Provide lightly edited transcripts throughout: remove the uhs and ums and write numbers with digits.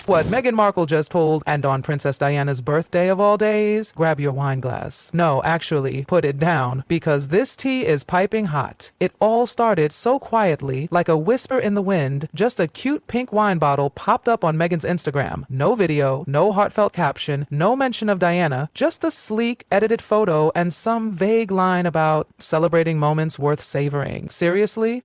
What Meghan Markle just pulled, and on Princess Diana's birthday of all days, grab your wine glass. No, actually, put it down, because this tea is piping hot. It all started so quietly, like a whisper in the wind. Just a cute pink wine bottle popped up on Meghan's Instagram. No video, no heartfelt caption, no mention of Diana, just a sleek, edited photo and some vague line about celebrating moments worth savoring. Seriously?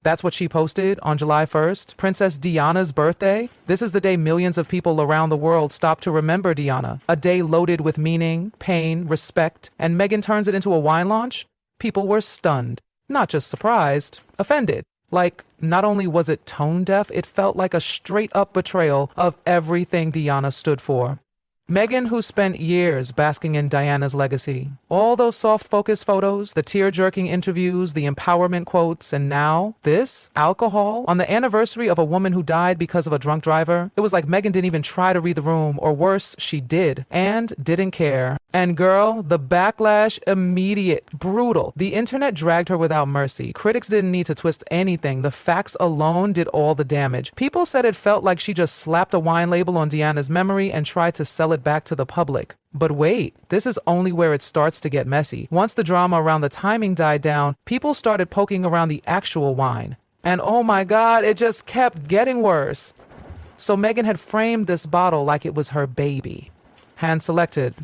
That's what she posted on July 1st, Princess Diana's birthday. This is the day millions of people around the world stop to remember Diana. A day loaded with meaning, pain, respect, and Meghan turns it into a wine launch? People were stunned. Not just surprised, offended. Like, not only was it tone deaf, it felt like a straight-up betrayal of everything Diana stood for. Meghan, who spent years basking in Diana's legacy. All those soft-focus photos, the tear-jerking interviews, the empowerment quotes, and now this? Alcohol? On the anniversary of a woman who died because of a drunk driver? It was like Meghan didn't even try to read the room, or worse, she did, and didn't care. And girl, the backlash, immediate, brutal. The internet dragged her without mercy. Critics didn't need to twist anything. The facts alone did all the damage. People said it felt like she just slapped a wine label on Diana's memory and tried to sell it back to the public. But wait, this is only where it starts to get messy. Once the drama around the timing died down, people started poking around the actual wine. And oh my God, it just kept getting worse. So Meghan had framed this bottle like it was her baby. Hand-selected,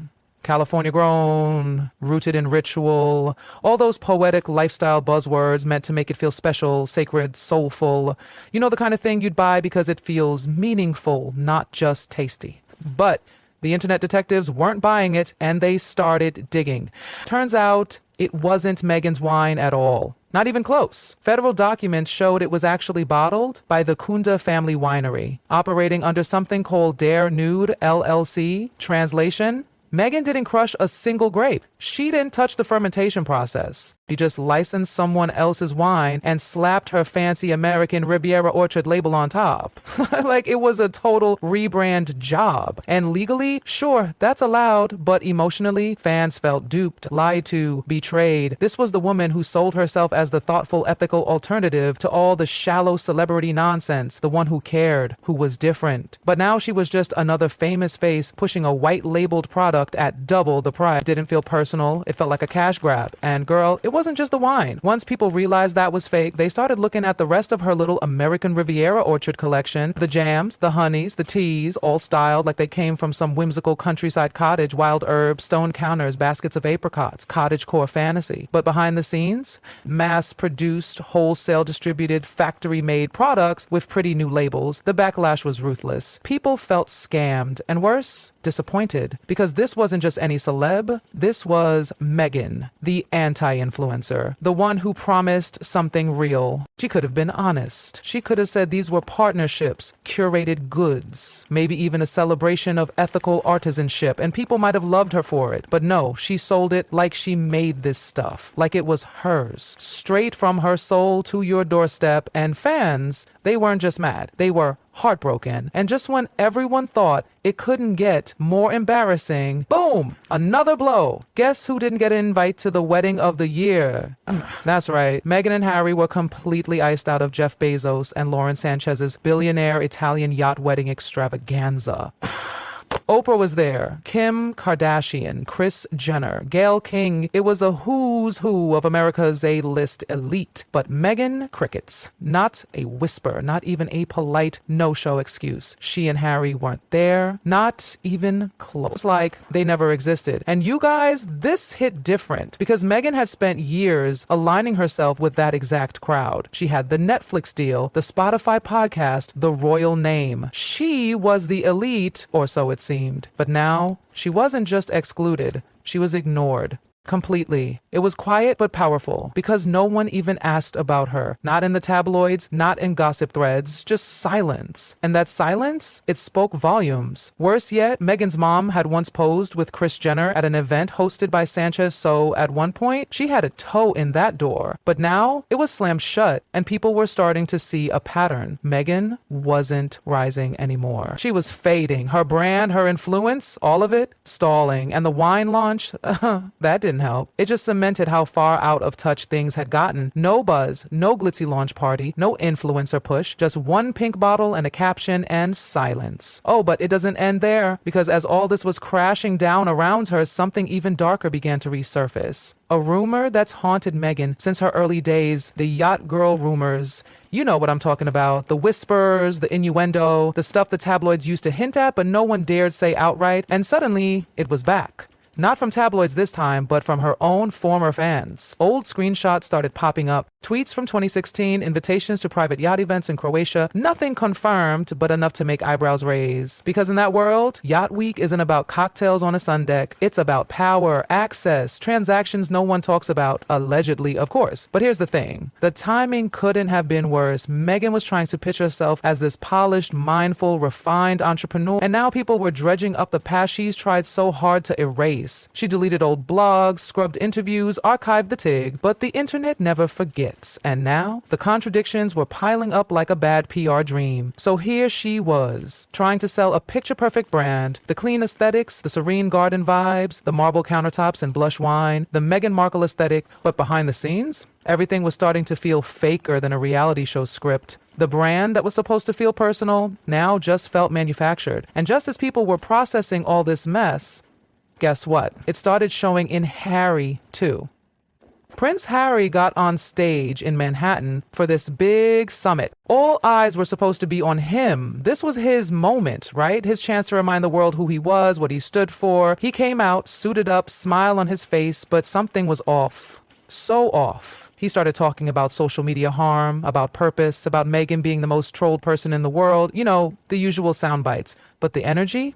California grown, rooted in ritual, all those poetic lifestyle buzzwords meant to make it feel special, sacred, soulful. You know, the kind of thing you'd buy because it feels meaningful, not just tasty. But the internet detectives weren't buying it, and they started digging. Turns out it wasn't Meghan's wine at all. Not even close. Federal documents showed it was actually bottled by the Kunda family winery, operating under something called Dare Nude LLC. Translation: Meghan didn't crush a single grape. She didn't touch the fermentation process. She just licensed someone else's wine and slapped her fancy American Riviera Orchard label on top. Like it was a total rebrand job. And legally, sure, that's allowed, but emotionally, fans felt duped, lied to, betrayed. This was the woman who sold herself as the thoughtful, ethical alternative to all the shallow celebrity nonsense, the one who cared, who was different. But now she was just another famous face pushing a white-labeled product at double the price. It didn't feel personal. It felt like a cash grab. And girl, it wasn't just the wine. Once people realized that was fake, they started looking at the rest of her little American Riviera Orchard collection. The jams, the honeys, the teas, all styled like they came from some whimsical countryside cottage, wild herbs, stone counters, baskets of apricots, cottagecore fantasy. But behind the scenes, mass-produced, wholesale distributed, factory-made products with pretty new labels. The backlash was ruthless. People felt scammed, and worse, disappointed, because this wasn't just any celeb. This was Meghan, the anti-influencer, the one who promised something real. She could have been honest. She could have said these were partnerships, curated goods, maybe even a celebration of ethical artisanship, and people might have loved her for it. But no, she sold it like she made this stuff, like it was hers, straight from her soul to your doorstep. And fans, they weren't just mad, they were heartbroken. And just when everyone thought it couldn't get more embarrassing, boom, another blow. Guess who didn't get an invite to the wedding of the year? That's right, Meghan and Harry were completely iced out of Jeff Bezos and Lauren Sanchez's billionaire Italian yacht wedding extravaganza. Oprah was there, Kim Kardashian, Kris Jenner, Gayle King. It was a who's who of America's A-list elite. But Meghan, crickets. Not a whisper, not even a polite no-show excuse. She and Harry weren't there, not even close. Like they never existed. And you guys, this hit different because Meghan had spent years aligning herself with that exact crowd. She had the Netflix deal, the Spotify podcast, the royal name. She was the elite, or so it seemed. But now, she wasn't just excluded, she was ignored. Completely. It was quiet but powerful because no one even asked about her. Not in the tabloids, not in gossip threads, just silence. And that silence, it spoke volumes. Worse yet, Meghan's mom had once posed with Kris Jenner at an event hosted by Sanchez, so at one point, she had a toe in that door. But now, it was slammed shut, and people were starting to see a pattern. Meghan wasn't rising anymore. She was fading. Her brand, her influence, all of it, stalling. And the wine launch, that didn't didn't help. It just cemented how far out of touch things had gotten. No buzz, no glitzy launch party, no influencer push, just one pink bottle and a caption and silence. Oh, but it doesn't end there, because as all this was crashing down around her, something even darker began to resurface. A rumor that's haunted Meghan since her early days, the yacht girl rumors. You know what I'm talking about. The whispers, the innuendo, the stuff the tabloids used to hint at, but no one dared say outright. And suddenly, it was back. Not from tabloids this time, but from her own former fans. Old screenshots started popping up. Tweets from 2016, invitations to private yacht events in Croatia. Nothing confirmed, but enough to make eyebrows raise. Because in that world, Yacht Week isn't about cocktails on a sun deck. It's about power, access, transactions no one talks about. Allegedly, of course. But here's the thing. The timing couldn't have been worse. Meghan was trying to pitch herself as this polished, mindful, refined entrepreneur. And now people were dredging up the past she's tried so hard to erase. She deleted old blogs, scrubbed interviews, archived the TIG, but the internet never forgets. And now, the contradictions were piling up like a bad PR dream. So here she was, trying to sell a picture-perfect brand, the clean aesthetics, the serene garden vibes, the marble countertops and blush wine, the Meghan Markle aesthetic, but behind the scenes, everything was starting to feel faker than a reality show script. The brand that was supposed to feel personal now just felt manufactured. And just as people were processing all this mess, guess what? It started showing in Harry, too. Prince Harry got on stage in Manhattan for this big summit. All eyes were supposed to be on him. This was his moment, right? His chance to remind the world who he was, what he stood for. He came out, suited up, smile on his face, but something was off. So off. He started talking about social media harm, about purpose, about Meghan being the most trolled person in the world. You know, the usual sound bites. But the energy?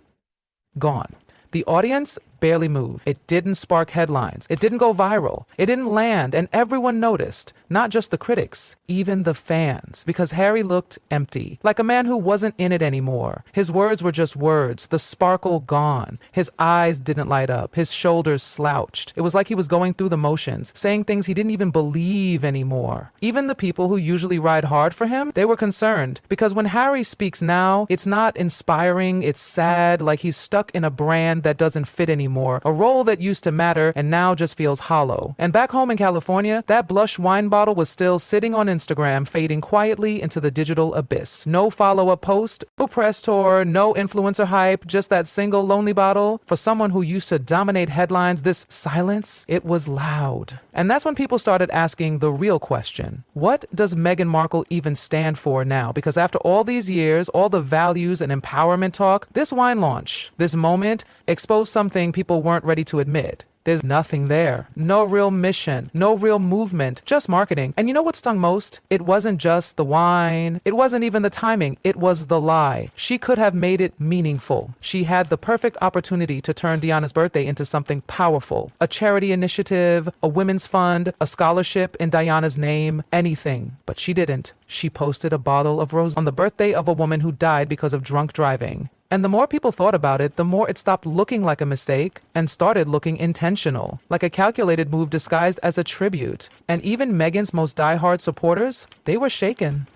Gone. The audience barely moved. It didn't spark headlines. It didn't go viral. It didn't land, and everyone noticed. Not just the critics, even the fans, because Harry looked empty, like a man who wasn't in it anymore. His words were just words, the sparkle gone. His eyes didn't light up. His shoulders slouched. It was like he was going through the motions, saying things he didn't even believe anymore. Even the people who usually ride hard for him, they were concerned, because when Harry speaks now, it's not inspiring, it's sad, like he's stuck in a brand that doesn't fit anymore, a role that used to matter and now just feels hollow. And back home in California, that blush wine bottle was still sitting on Instagram, fading quietly into the digital abyss. No follow-up post, no press tour, no influencer hype, just that single lonely bottle. For someone who used to dominate headlines, this silence, it was loud. And that's when people started asking the real question. What does Meghan Markle even stand for now? Because after all these years, all the values and empowerment talk, this wine launch, this moment, exposed something people weren't ready to admit. There's nothing there. No real mission, no real movement, just marketing. And you know what stung most? It wasn't just the wine. It wasn't even the timing. It was the lie. She could have made it meaningful. She had the perfect opportunity to turn Diana's birthday into something powerful. A charity initiative, a women's fund, a scholarship in Diana's name, anything. But she didn't. She posted a bottle of rosé on the birthday of a woman who died because of drunk driving. And the more people thought about it, the more it stopped looking like a mistake and started looking intentional, like a calculated move disguised as a tribute. And even Meghan's most diehard supporters, they were shaken.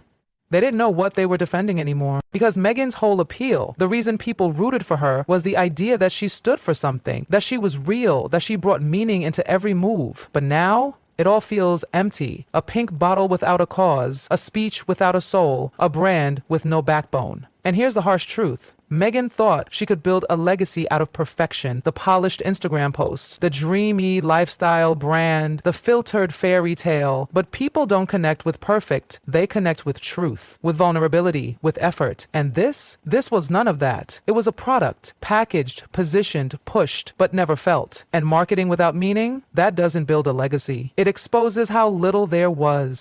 They didn't know what they were defending anymore. Because Meghan's whole appeal, the reason people rooted for her, was the idea that she stood for something, that she was real, that she brought meaning into every move. But now, it all feels empty. A pink bottle without a cause, a speech without a soul, a brand with no backbone. And here's the harsh truth. Meghan thought she could build a legacy out of perfection, the polished Instagram posts, the dreamy lifestyle brand, the filtered fairy tale. But people don't connect with perfect. They connect with truth, with vulnerability, with effort. And this was none of that. It was a product, packaged, positioned, pushed, but never felt. And marketing without meaning, that doesn't build a legacy. It exposes how little there was.